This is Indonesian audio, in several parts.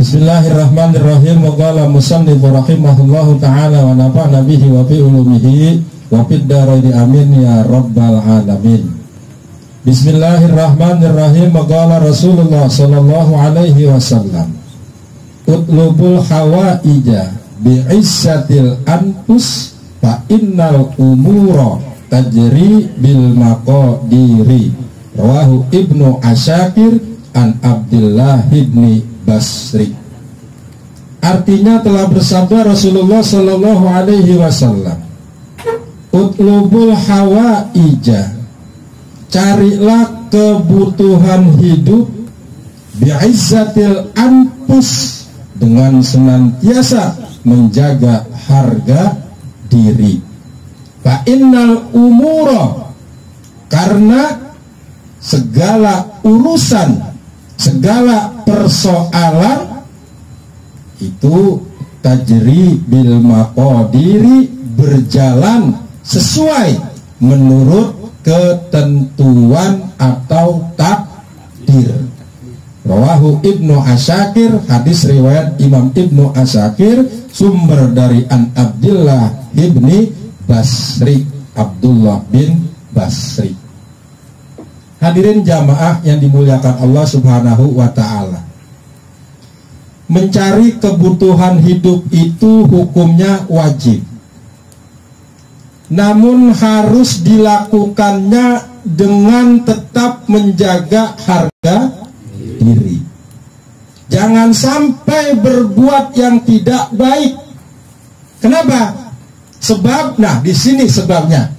Bismillahirrahmanirrahim. Wa qala musannif rahimahullahu ta'ala wa nafa'na bihi wa fi ulumihi wa fid dharaini amin ya rabbal alamin. Bismillahirrahmanirrahim. Wa qala Rasulullah sallallahu alaihi wasallam, utlubul hawaija bi'issatil anfus fa innal umura tajri bil maqadiri. Rawahu Ibnu Asyakir an Abdullah ibni Basri. Artinya telah bersabda Rasulullah sallallahu alaihi wasallam, utlubul hawaija, carilah kebutuhan hidup, bi'izzatil anfus, dengan senantiasa menjaga harga diri. Fa innal umura, karena segala urusan, segala persoalan itu tajri bil maqadiri, berjalan sesuai menurut ketentuan atau takdir. Rawahu Ibnu Asyakir, hadis riwayat Imam Ibnu Asyakir, sumber dari an Abdullah ibni Basri, Abdullah bin Basri. Hadirin jamaah yang dimuliakan Allah subhanahu wa ta'ala, mencari kebutuhan hidup itu hukumnya wajib, namun harus dilakukannya dengan tetap menjaga harga diri. Jangan sampai berbuat yang tidak baik. Kenapa? Sebab, nah di sini sebabnya.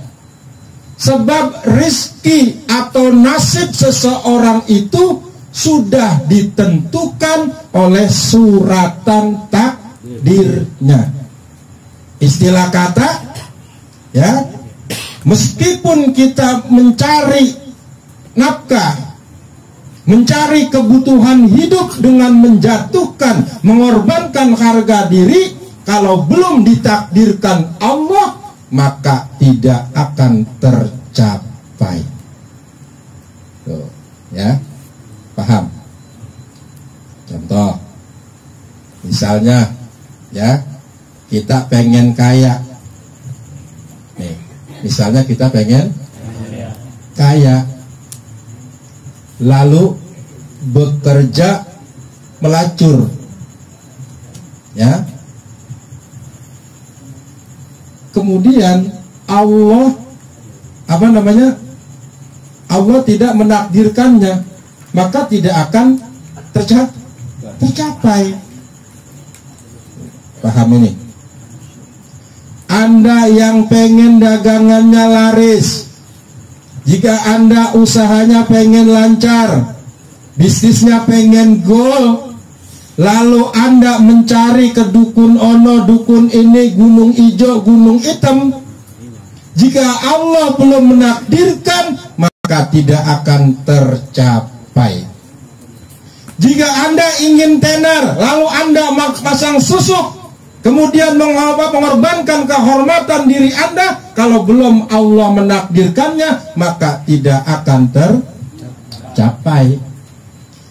Sebab rizki atau nasib seseorang itu sudah ditentukan oleh suratan takdirnya. Istilah kata, ya, meskipun kita mencari nafkah, mencari kebutuhan hidup dengan menjatuhkan, mengorbankan harga diri, kalau belum ditakdirkan Allah, maka tidak akan tercapai. Tuh, ya, paham? Contoh, misalnya, ya, kita pengen kaya. Nih, misalnya kita pengen kaya, lalu bekerja melacur, ya. Kemudian Allah Allah tidak menakdirkannya, maka tidak akan tercapai. Paham ini? Anda yang pengen dagangannya laris, jika Anda usahanya pengen lancar, bisnisnya pengen goal, lalu Anda mencari ke dukun ono, dukun ini, gunung hijau, gunung hitam, jika Allah belum menakdirkan, maka tidak akan tercapai. Jika Anda ingin tenar, lalu Anda pasang susuk, kemudian mengorbankan kehormatan diri Anda, kalau belum Allah menakdirkannya, maka tidak akan tercapai.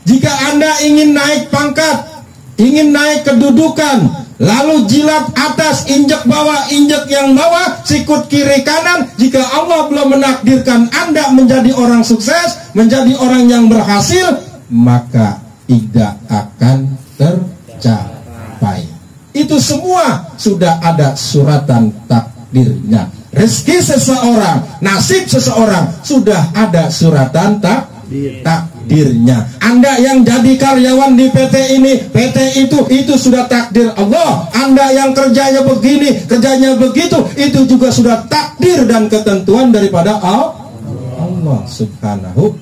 Jika Anda ingin naik pangkat, ingin naik kedudukan, lalu jilat atas, injek bawah, injek yang bawah, sikut kiri kanan, jika Allah belum menakdirkan Anda menjadi orang sukses, menjadi orang yang berhasil, maka tidak akan tercapai. Itu semua sudah ada suratan takdirnya. Rezeki seseorang, nasib seseorang, sudah ada suratan takdirnya. Anda yang jadi karyawan di PT ini, PT itu sudah takdir Allah. Anda yang kerjanya begini, kerjanya begitu, itu juga sudah takdir dan ketentuan daripada Allah subhanahu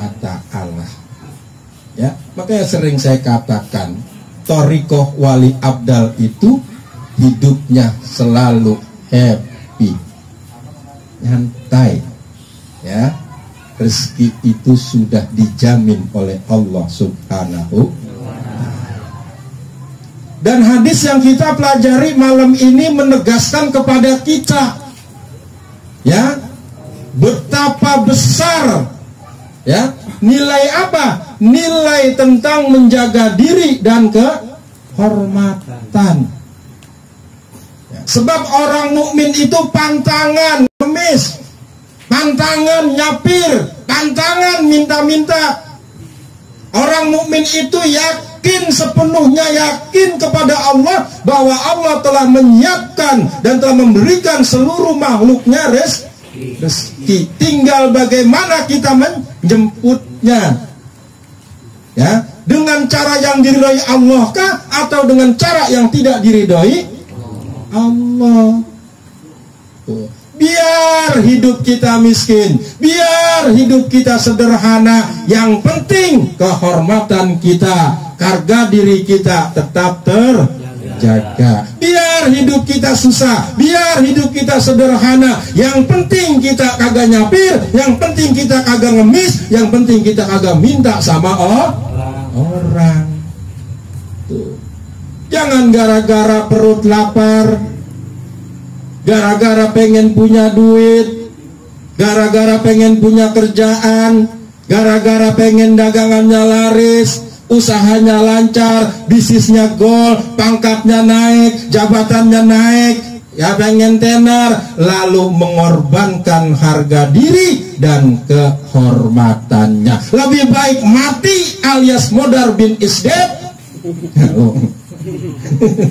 wa ta'ala. Ya, makanya sering saya katakan, thariqah wali abdal itu hidupnya selalu happy, nyantai, ya. Rezeki itu sudah dijamin oleh Allah subhanahu. Dan hadis yang kita pelajari malam ini menegaskan kepada kita, ya, betapa besar, ya, nilai apa? nilai tentang menjaga diri dan kehormatan. Sebab orang mukmin itu pantangan ngemis, pantangan nyapir, pantangan minta-minta. Orang mukmin itu yakin sepenuhnya, yakin kepada Allah bahwa Allah telah menyiapkan dan telah memberikan seluruh makhluknya rezeki. Tinggal bagaimana kita menjemputnya. Ya, dengan cara yang diridhoi Allah kah atau dengan cara yang tidak diridhoi Allah? Biar hidup kita miskin, biar hidup kita sederhana, yang penting kehormatan kita, harga diri kita tetap terjaga. Biar hidup kita susah, biar hidup kita sederhana, yang penting kita kagak nyapir, yang penting kita kagak ngemis, yang penting kita kagak minta sama orang. Tuh. Jangan gara-gara perut lapar, gara-gara pengen punya duit, gara-gara pengen punya kerjaan, gara-gara pengen dagangannya laris, usahanya lancar, bisnisnya gol, pangkatnya naik, jabatannya naik, ya pengen tenar, lalu mengorbankan harga diri dan kehormatannya. Lebih baik mati alias modar bin isdeb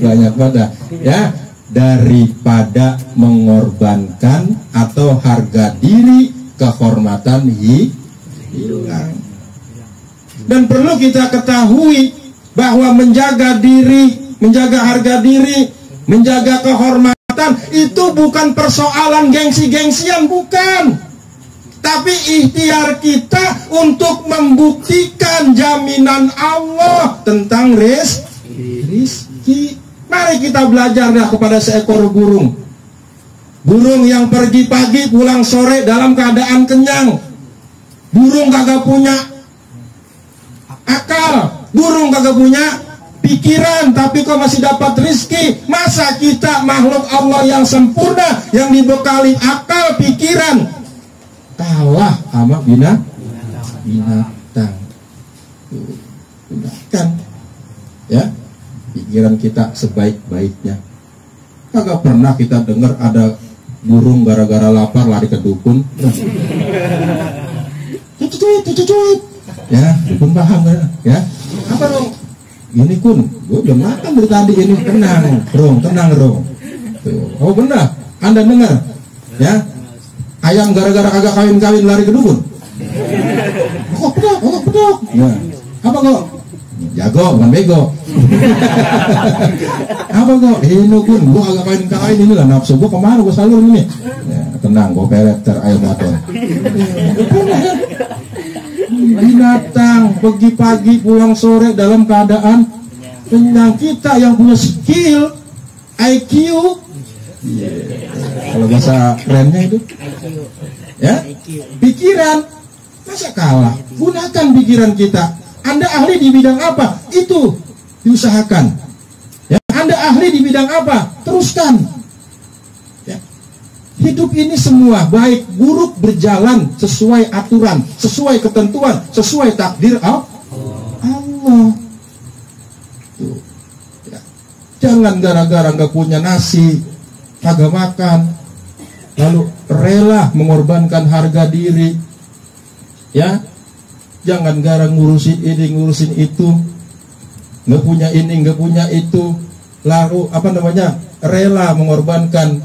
banyak pada ya, daripada mengorbankan atau harga diri, kehormatan hilang. Dan perlu kita ketahui bahwa menjaga diri, menjaga harga diri, menjaga kehormatan itu bukan persoalan gengsi-gengsian, bukan. Tapi ikhtiar kita untuk membuktikan jaminan Allah tentang rezeki. Mari kita belajar kepada seekor burung. Burung yang pergi pagi pulang sore dalam keadaan kenyang. Burung kagak punya akal, burung kagak punya pikiran, tapi kok masih dapat rezeki. Masa kita makhluk Allah yang sempurna, yang dibekali akal, pikiran, kalah sama binatang. Gunakan ya pikiran kita sebaik-baiknya. Kagak pernah kita dengar ada burung gara-gara lapar lari ke dukun. Cucut. Ya, dukun paham ya. Apa dong? Ini kun, gue belum makan dari tadi ini. Tenang, Rong. Oh benar, Anda dengar? Ya, ayam gara-gara kagak kawin-kawin lari ke dukun. Kok pedok. Ya. Apa kok? Jago, bukan bego. Apa kok? Ini kun, gua agak kain ini lah nafsu gua kemana gua salur ini. Ya, tenang, gua pelet air motor. Binatang pergi pagi pulang sore dalam keadaan kenyang. Kita yang punya skill, IQ, kalau bahasa kerennya itu, ya, pikiran, masa kalah? Gunakan pikiran kita. Anda ahli di bidang apa? Itu diusahakan. Ya, Anda ahli di bidang apa? Teruskan. Ya. Hidup ini semua baik buruk berjalan sesuai aturan, sesuai ketentuan, sesuai takdir Allah. Tuh. Ya. Jangan gara-gara nggak punya nasi, kagak makan, lalu rela mengorbankan harga diri. Ya. Jangan gara ngurusin ini, ngurusin itu, nggak punya ini, nggak punya itu, lalu rela mengorbankan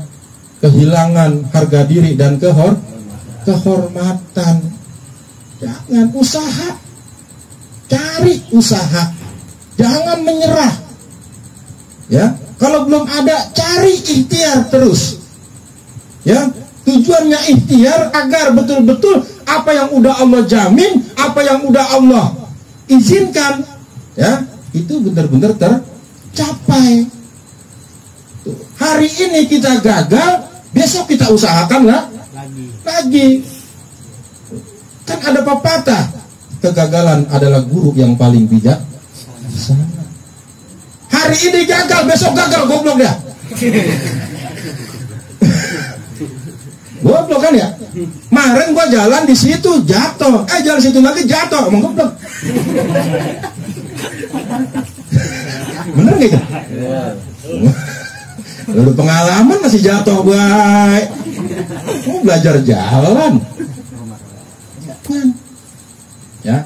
kehilangan harga diri dan kehormatan. Jangan, usaha, cari usaha, jangan menyerah. Ya, kalau belum ada, cari ikhtiar terus. Ya, tujuannya ikhtiar agar betul-betul apa yang udah Allah jamin, apa yang udah Allah izinkan, ya, itu benar-benar tercapai. Tuh. Hari ini kita gagal, besok kita usahakan lagi. Kan ada pepatah, kegagalan adalah guru yang paling bijak. Hari ini gagal, besok gagal, goblok dah. Goblok kan ya? Kemarin gua jalan di situ jatuh, jalan situ lagi jatuh, emang goblok. Bener nggak itu? Lalu pengalaman masih jatuh baik. Mau belajar jalan. Ya,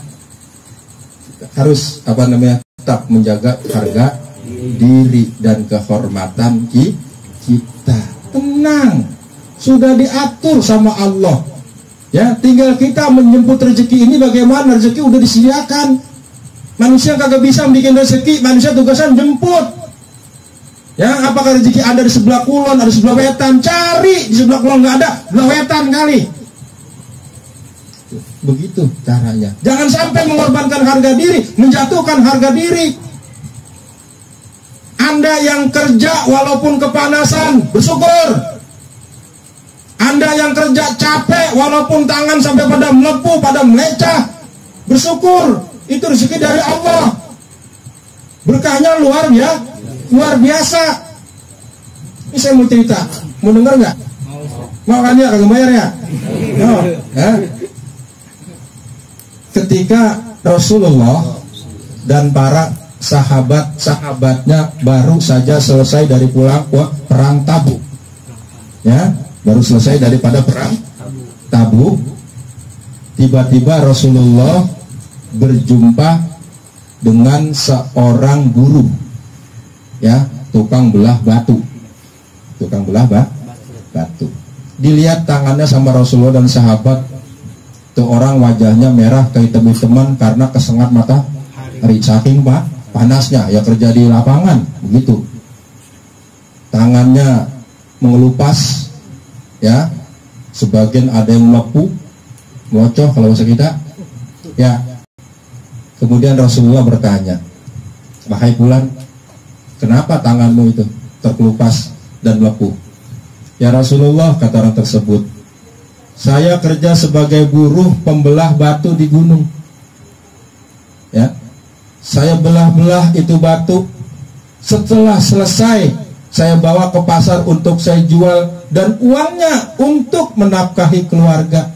harus tetap menjaga harga diri dan kehormatan kita. Tenang, sudah diatur sama Allah. Ya, tinggal kita menjemput rezeki ini. Bagaimana rezeki udah disediakan. Manusia kagak bisa bikin rezeki, manusia tugasnya jemput. Ya, apakah rezeki ada di sebelah kulon, ada di sebelah wetan, cari. Di sebelah kulon nggak ada, sebelah wetan kali. Begitu caranya. Jangan sampai mengorbankan harga diri, menjatuhkan harga diri. Anda yang kerja walaupun kepanasan, bersyukur. Anda yang kerja capek walaupun tangan sampai pada melepuh, pada melecah, bersyukur. Itu rezeki dari Allah. Berkahnya luar biasa. Ini saya mau cerita, mau dengar nggak? Mau kan ya, kagak bayar ya? No, ya? Ketika Rasulullah dan para sahabat-sahabatnya baru saja selesai dari perang Tabuk, ya, baru selesai daripada perang Tabuk, tiba-tiba Rasulullah berjumpa dengan seorang buruh, ya, tukang belah batu. Dilihat tangannya sama Rasulullah dan sahabat. Tuh orang wajahnya merah kayak teman-teman karena kesengat matahari, saking panasnya, ya kerja di lapangan begitu. Tangannya mengelupas, ya, sebagian ada yang melepuh, ngocoh kalau bahasa kita, ya. Kemudian Rasulullah bertanya, wahai Fulan, kenapa tanganmu itu terkelupas dan melepuh? Ya Rasulullah, kata orang tersebut, saya kerja sebagai buruh pembelah batu di gunung. Ya, saya belah-belah itu batu. Setelah selesai, saya bawa ke pasar untuk saya jual dan uangnya untuk menafkahi keluarga.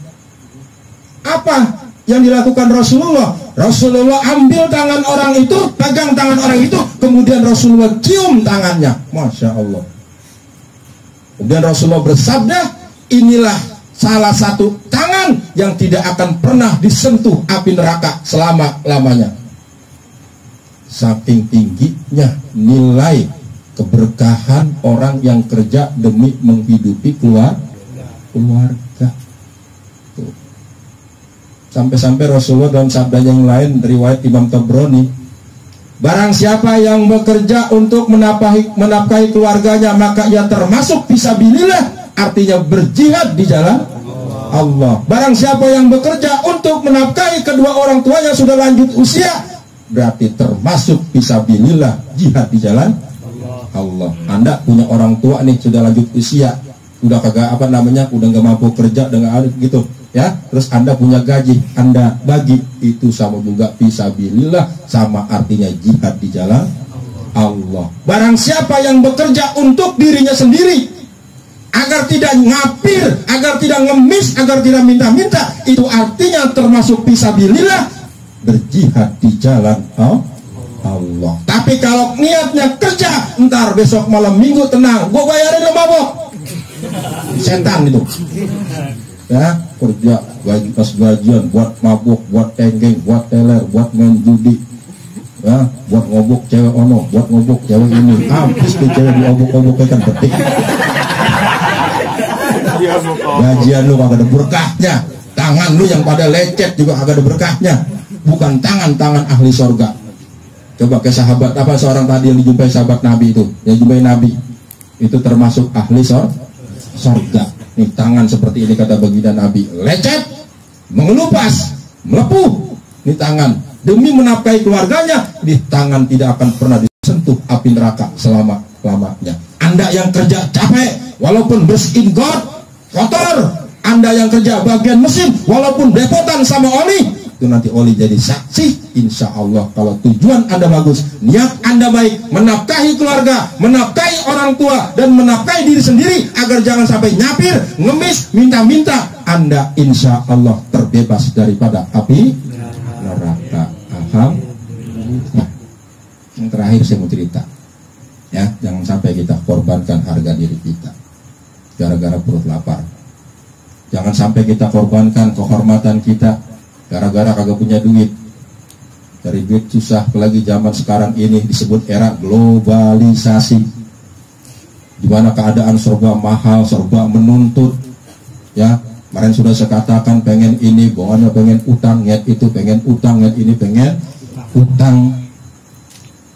Apa yang dilakukan Rasulullah? Rasulullah ambil tangan orang itu, pegang tangan orang itu, kemudian Rasulullah cium tangannya. Masya Allah. Kemudian Rasulullah bersabda, inilah salah satu tangan yang tidak akan pernah disentuh api neraka selama-lamanya. Saking tingginya nilai keberkahan orang yang kerja demi menghidupi keluarga. Sampai-sampai Rasulullah dalam sabda yang lain, riwayat Imam Tabrani, barang siapa yang bekerja untuk menafkahi keluarganya, maka ia termasuk fisabilillah. Artinya berjihad di jalan Allah. Barang siapa yang bekerja untuk menafkahi kedua orang tuanya sudah lanjut usia, berarti termasuk fisabilillah, jihad di jalan Allah. Anda punya orang tua nih sudah lanjut usia, udah kagak udah nggak mampu kerja dengan gitu, ya. Terus Anda punya gaji, Anda bagi, itu sama juga fisabilillah, sama artinya jihad di jalan Allah. Barang siapa yang bekerja untuk dirinya sendiri, agar tidak ngapir, agar tidak ngemis, agar tidak minta-minta, itu artinya termasuk fisabilillah, berjihad di jalan Allah. Tapi kalau niatnya kerja, ntar besok malam minggu tenang, gue bayarin lo mabok, setan itu. Ya, kerja pas gajian buat mabuk, buat tenggeng, buat teler, buat main judi, ya, buat ngobok cewek ono, buat ngobok cewek ini, habis tuh cewek diobok-obok kan petik. Gajian lu kagak ada berkahnya, tangan lu yang pada lecet juga kagak ada berkahnya. Bukan tangan ahli sorga. Coba ke sahabat seorang tadi yang dijumpai sahabat Nabi itu, yang jumpai Nabi itu termasuk ahli sorga. Nih tangan seperti ini kata baginda Nabi, lecet, mengelupas, melepuh. Nih tangan demi menafkahi keluarganya, di tangan tidak akan pernah disentuh api neraka selama-lamanya. Anda yang kerja capek, walaupun bersihin got kotor, Anda yang kerja bagian mesin, walaupun belepotan sama oli, itu nanti oli jadi saksi. Insya Allah kalau tujuan Anda bagus, niat Anda baik, menafkahi keluarga, menafkahi orang tua, dan menafkahi diri sendiri, agar jangan sampai nyapir, ngemis, minta-minta, Anda insya Allah terbebas daripada api neraka. Alhamdulillah. Yang terakhir saya mau cerita, ya, jangan sampai kita korbankan harga diri kita gara-gara perut lapar. Jangan sampai kita korbankan kehormatan kita gara-gara kagak punya duit. Dari duit susah, apalagi zaman sekarang ini disebut era globalisasi, di mana keadaan serba mahal, serba menuntut. Ya, kemarin sudah saya katakan, pengen ini, bawaannya pengen utang, niat itu pengen utang, niat ini pengen utang.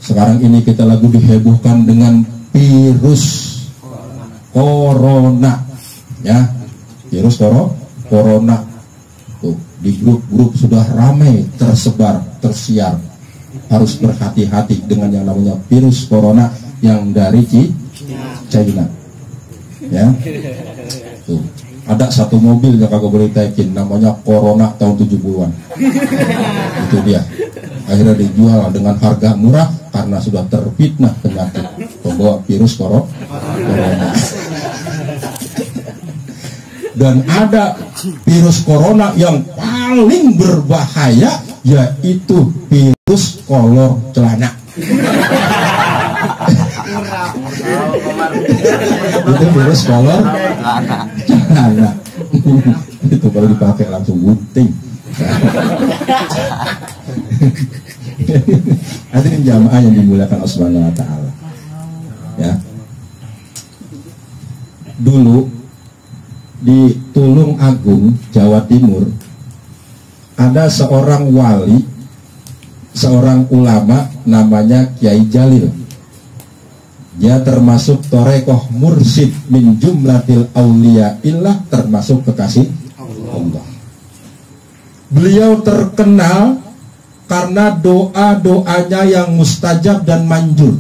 Sekarang ini kita lagi dihebohkan dengan virus corona, ya, virus corona. Tuh, di grup-grup sudah ramai tersebar, tersiar. Harus berhati-hati dengan yang namanya virus corona yang dari China, ya. Tuh, ada satu mobil yang kagak boleh taikin, namanya Corona tahun 70-an. Itu dia. Akhirnya dijual dengan harga murah karena sudah terfitnah penyakit pembawa virus corona. Dan ada virus corona yang paling berbahaya, yaitu virus kolor celana. Itu virus kolor celana. Itu kalau dipakai langsung gunting. Hadirin jamaah yang dimuliakan Allah Subhanahu wa taala. Ya. Dulu di Tulung Agung, Jawa Timur, ada seorang wali, seorang ulama namanya Kiai Jalil. Dia termasuk torekoh mursyid min jumlatil auliya illah, termasuk kekasih Allah. Beliau terkenal karena doa-doanya yang mustajab dan manjur,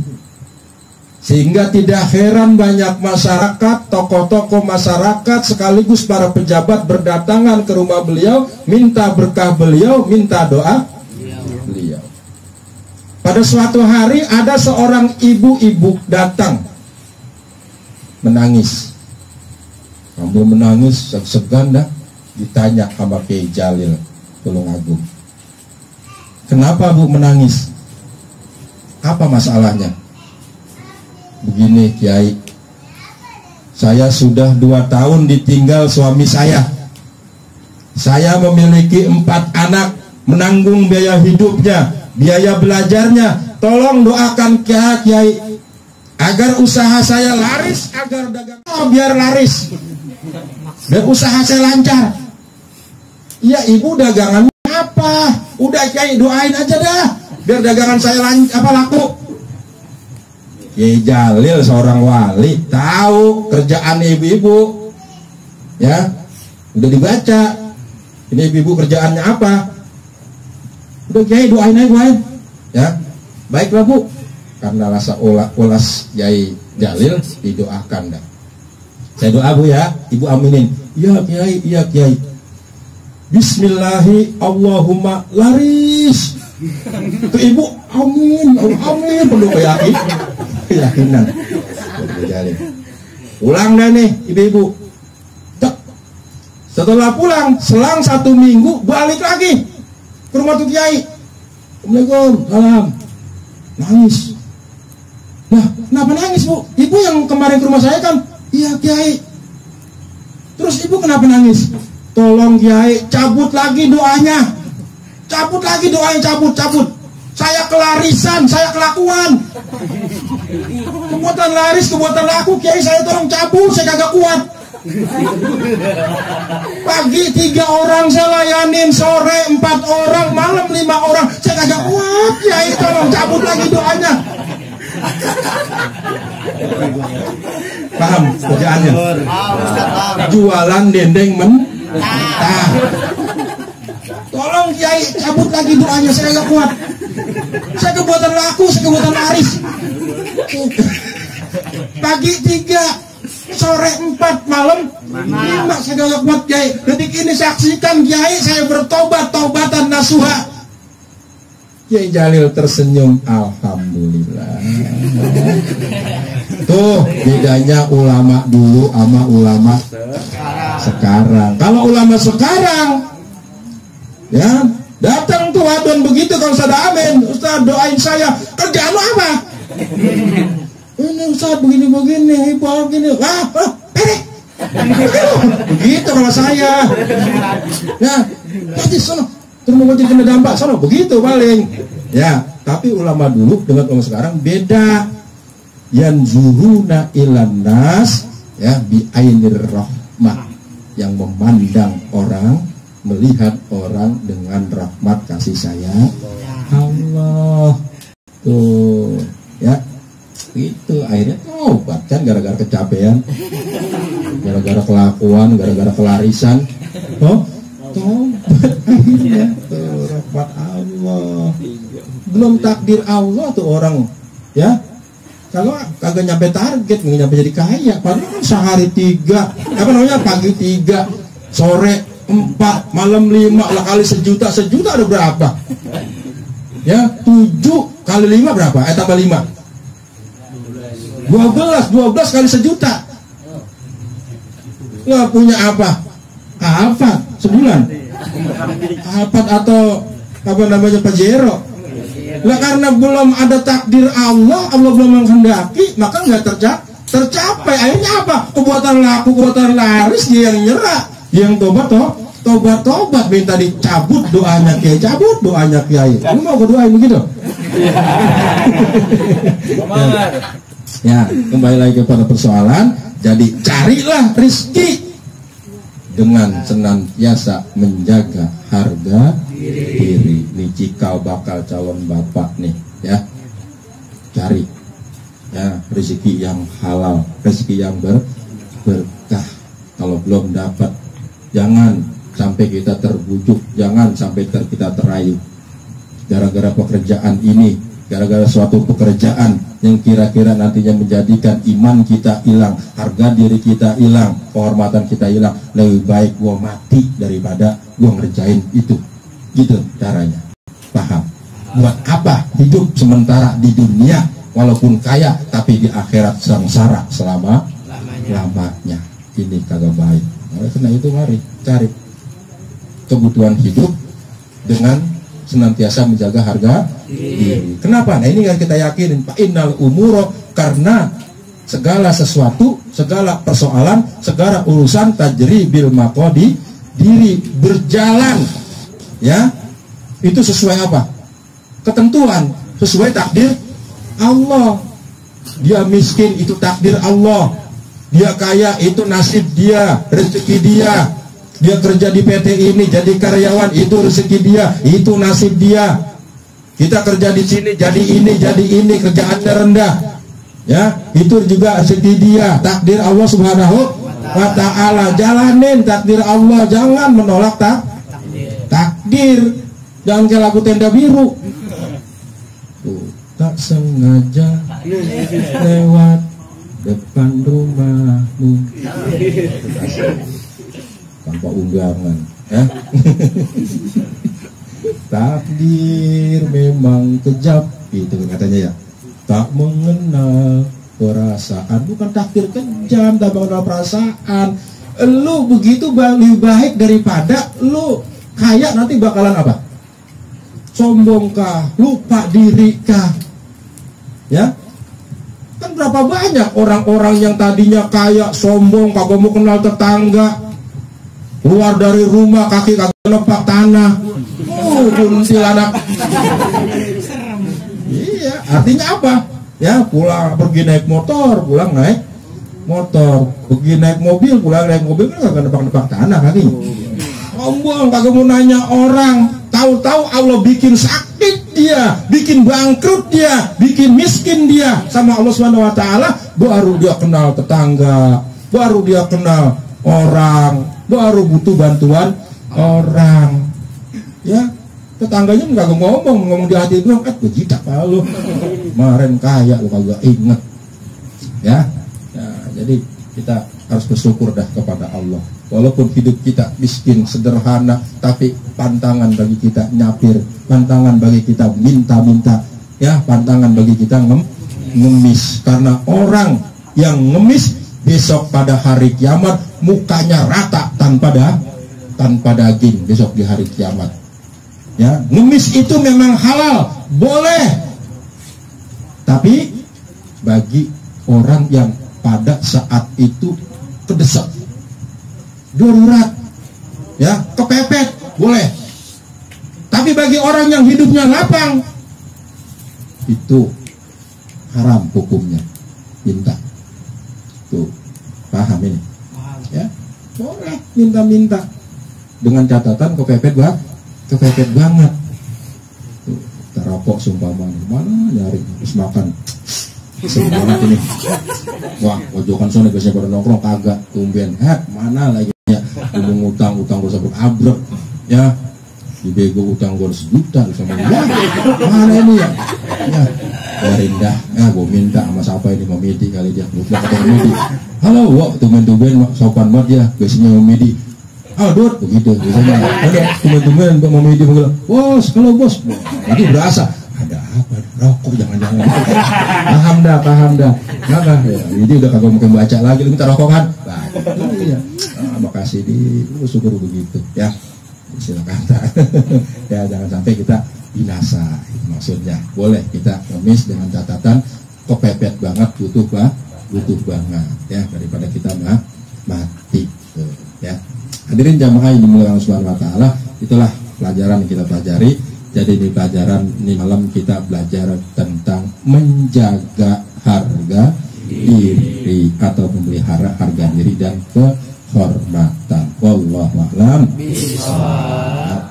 sehingga tidak heran banyak masyarakat, tokoh-tokoh masyarakat sekaligus para pejabat berdatangan ke rumah beliau, minta berkah beliau, minta doa beliau. Pada suatu hari ada seorang ibu-ibu datang menangis, sambil menangis segan dah, ditanya sama Kiai Jalil Tulung Agung, kenapa Bu menangis? Apa masalahnya? Begini Kiai, saya sudah 2 tahun ditinggal suami saya. Saya memiliki 4 anak, menanggung biaya hidupnya, biaya belajarnya. Tolong doakan Kiai agar usaha saya laris, agar dagang biar laris, biar usaha saya lancar. Ya ibu, dagangannya apa? Udah Kiai doain aja dah, biar dagangan saya laku. Kiai Jalil seorang wali, tahu kerjaan ibu-ibu, ya, udah dibaca. Ini ibu-ibu kerjaannya apa? Udah Kiai doain aja, ya. Baiklah Bu, karena rasa ulas Kiai Jalil didoakan dah. Saya doa Bu ya, ibu aminin. Iya Kiai, iya Kiai. Bismillahi Allahumma laris. Itu ibu amin, amin, penuh keyakinan. Pulang deh nih ibu-ibu. Setelah pulang, selang 1 minggu balik lagi ke rumah tuh Kiai. Assalamualaikum, salam. Nangis. Nah, kenapa nangis Bu? Ibu yang kemarin ke rumah saya kan? Iya Kiai. Terus ibu kenapa nangis? Tolong Kiai, cabut lagi doanya. Cabut lagi doanya, cabut. Saya kelarisan, saya kelakuan. Kebuatan laris, kebuatan laku, Kiai saya tolong cabut, saya kagak kuat. Pagi 3 orang saya layanin, sore 4 orang, malam 5 orang, saya kagak kuat. Kiai tolong cabut lagi doanya. Paham kerjaannya? Jualan dendeng mentah. Tolong Kiai cabut lagi doanya, saya gak kuat. Saya kebuatan laku, saya kebuatan laris. Pagi 3, sore 4, malam 5, saya gak kuat Kiai. Detik ini saksikan Kiai, saya bertobat, tobatan nasuha. Kiai Jalil tersenyum, alhamdulillah. Tuh bedanya ulama dulu sama ulama sekarang. Kalau ulama sekarang, ya datang tuh wadon begitu kalau Ustaz amin, Ustaz doain saya, kerjaan lo apa? Ini Ustaz begini-begini, begini, begitu kalau saya. Ya, pasti sono, terus mau jadi kena dampak sono, begitu paling. Ya, tapi ulama dulu dengan ulama sekarang beda. Yanzuruna ilan nas, ya, bi ainir rahmah, yang memandang orang, melihat orang dengan rahmat kasih sayang Allah. Tuh, ya, itu akhirnya tobat kan, gara-gara kecapean, gara-gara kelakuan, gara-gara kelarisan. Oh, tobat akhirnya. Tuh, rahmat Allah. Belum takdir Allah tuh orang, ya. Kalau kagak nyampe target, nggak nyampe jadi kaya. Padahal kan sehari 3, pagi 3, sore 4, malam 5, lah kali sejuta ada berapa? Ya, 7 kali 5 berapa? Tambah 5. 12 kali sejuta. Nggak punya apa? Alphard sebulan. Alphard atau apa namanya Pajero. Lah karena belum ada takdir Allah belum menghendaki, maka nggak tercapai. Akhirnya apa? Kebuatan laku, kebuatan laris, dia yang nyerah, dia yang tobat, minta dicabut doanya kiai, cabut doanya kiai. Lu mau doain begitu? Ya, kembali lagi kepada persoalan. Jadi carilah rezeki dengan senantiasa menjaga harga diri. Nih cikal bakal calon bapak nih, ya, cari ya rezeki yang halal, rezeki yang berkah. Kalau belum dapat, jangan sampai kita terbujuk, jangan sampai kita terayu gara-gara pekerjaan ini, gara-gara suatu pekerjaan yang kira-kira nantinya menjadikan iman kita hilang, harga diri kita hilang, kehormatan kita hilang. Lebih baik gua mati daripada gua ngerjain itu. Gitu caranya. Paham? Buat apa hidup sementara di dunia walaupun kaya tapi di akhirat sengsara selama-lamanya? Ini kagak baik. Oleh karena itu mari cari kebutuhan hidup dengan senantiasa menjaga harga diri. Kenapa? Nah ini yang kita yakinin, Pak Innal umuro, karena segala sesuatu, segala persoalan, segala urusan tajri bil maqadi, diri berjalan, ya, itu sesuai apa? Ketentuan, sesuai takdir Allah. Dia miskin itu takdir Allah, dia kaya itu nasib dia, rezeki dia. Dia kerja di PT ini jadi karyawan, itu rezeki dia, itu nasib dia. Kita kerja di sini jadi ini, kerjaannya rendah, ya, itu juga rezeki dia, takdir Allah Subhanahu wa ta'ala. Jalanin takdir Allah, jangan menolak takdir. Jangan kayak lagu Tenda Biru. Tuh, tak sengaja lewat depan rumahmu tanpa undangan, ya. Takdir memang kejam, itu katanya, ya. Tak mengenal perasaan, bukan takdir kejam, tak mengenal perasaan. Lu begitu lebih baik daripada lu kaya nanti bakalan apa? Sombong kah? Lupa diri kah? Ya. Kan berapa banyak orang-orang yang tadinya kaya, sombong, kagak mau kenal tetangga, keluar dari rumah kaki kagak nepak tanah. Kuntilanak. Iya, artinya apa? Ya, pulang pergi naik motor, pulang naik motor, pergi naik mobil, pulang naik mobil, kan kagak nepak tanah kaki. Sombong, kagak mau nanya orang. Tahu-tahu Allah bikin sakit dia, bikin bangkrut dia, bikin miskin dia sama Allah Subhanahu wa ta'ala. Baru dia kenal tetangga, baru dia kenal orang, baru butuh bantuan orang. Ya, tetangganya nggak ngomong di hati doang, begitu kalau kemarin kaya lu kagak inget. Ya, jadi kita harus bersyukur dah kepada Allah. Walaupun hidup kita miskin, sederhana, tapi pantangan bagi kita nyapir, pantangan bagi kita minta-minta, ya, pantangan bagi kita ngemis. Karena orang yang ngemis besok pada hari kiamat mukanya rata tanpa daging besok di hari kiamat. Ya, ngemis itu memang halal, boleh. Tapi bagi orang yang pada saat itu kedesak, darurat, ya, kepepet, boleh. Tapi bagi orang yang hidupnya lapang, itu haram hukumnya. Minta. Tuh, paham ini? Ya, boleh minta-minta. Dengan catatan kepepet banget. Tuh, terokok sumpama mana nyari terus makan. Semangat ini. Wah, pojokan sana biasanya pada nongkrong kagak tumben. Mana lagi ya? Ngomong utang gue sampai abrek. Ya. Dibego utang gue 1 juta sama dia. Mana ini ya? Ya, biarin dah. Gue minta sama siapa ini, Mamedi kali dia. Gue bilang kata Mamedi, halo, wah, tumen-tumen sopan banget ya, biasanya Mamedi. Dut, begitu biasanya. Ada tumen-tumen Mbak Mamedi bilang, bos, halo bos. Itu berasa. Ada apa? Rokok jangan-jangan. Paham dah. Maka ya, ini udah kagak mungkin baca lagi, lu minta rokok kan? Baca. Iya. Makasih di, lu syukur begitu ya. Silakan. Ya, jangan sampai kita binasa. Maksudnya boleh kita ngemis dengan catatan kepepet banget, butuh banget ya, daripada kita mati tuh, ya. Hadirin jamaah yang dimuliakan Allah Subhanahu wa taala, itulah pelajaran yang kita pelajari. Jadi di pelajaran ini malam kita belajar tentang menjaga harga diri atau memelihara harga diri dan kehormatan. Wallahu a'lam bishawab.